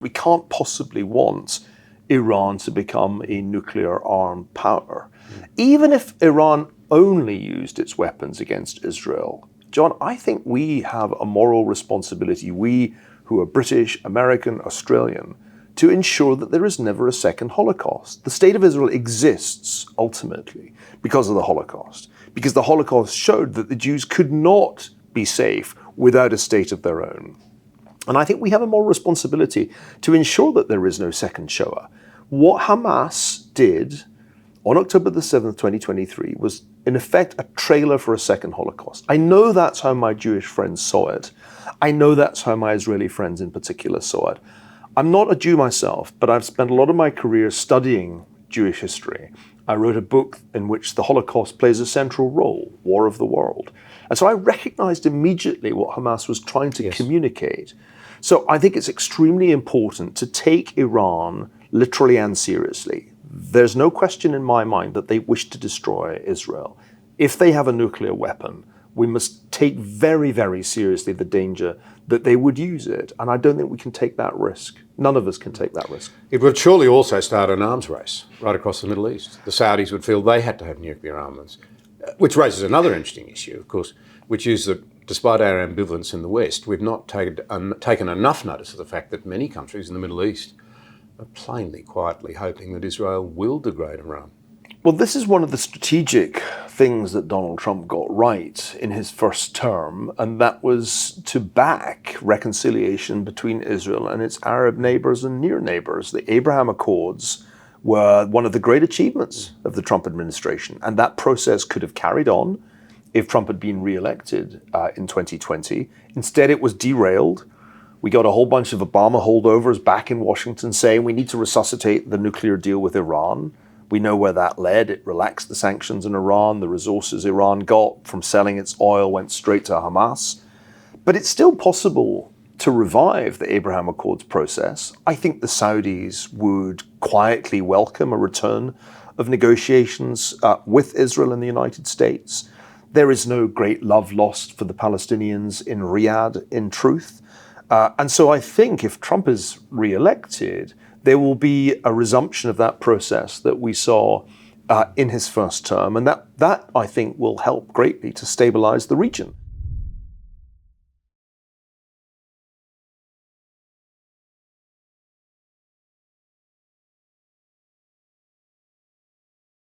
We can't possibly want Iran to become a nuclear-armed power. Even if Iran only used its weapons against Israel, John, I think we have a moral responsibility, we who are British, American, Australian, to ensure that there is never a second Holocaust. The State of Israel exists, ultimately, because of the Holocaust. Because the Holocaust showed that the Jews could not be safe without a state of their own. And I think we have a moral responsibility to ensure that there is no second Shoah. What Hamas did on October the 7th, 2023, was in effect a trailer for a second Holocaust. I know that's how my Jewish friends saw it. I know that's how my Israeli friends in particular saw it. I'm not a Jew myself, but I've spent a lot of my career studying Jewish history. I wrote a book in which the Holocaust plays a central role, War of the World. And so I recognized immediately what Hamas was trying to communicate. So I think it's extremely important to take Iran literally and seriously. There's no question in my mind that they wish to destroy Israel. If they have a nuclear weapon, we must take very, very seriously the danger that they would use it. And I don't think we can take that risk. None of us can take that risk. It would surely also start an arms race right across the Middle East. The Saudis would feel they had to have nuclear armaments, which raises another interesting issue, of course, which is that despite our ambivalence in the West, we've not taken enough notice of the fact that many countries in the Middle East are plainly, quietly hoping that Israel will degrade Iran. Well, this is one of the strategic things that Donald Trump got right in his first term, and that was to back reconciliation between Israel and its Arab neighbors and near neighbors. The Abraham Accords were one of the great achievements of the Trump administration, and that process could have carried on if Trump had been re-elected in 2020. Instead, it was derailed. We got a whole bunch of Obama holdovers back in Washington saying we need to resuscitate the nuclear deal with Iran. We know where that led. It relaxed the sanctions in Iran. The resources Iran got from selling its oil went straight to Hamas. But it's still possible to revive the Abraham Accords process. I think the Saudis would quietly welcome a return of negotiations with Israel and the United States. There is no great love lost for the Palestinians in Riyadh, in truth. And so I think if Trump is re-elected, there will be a resumption of that process that we saw in his first term. And that I think will help greatly to stabilize the region.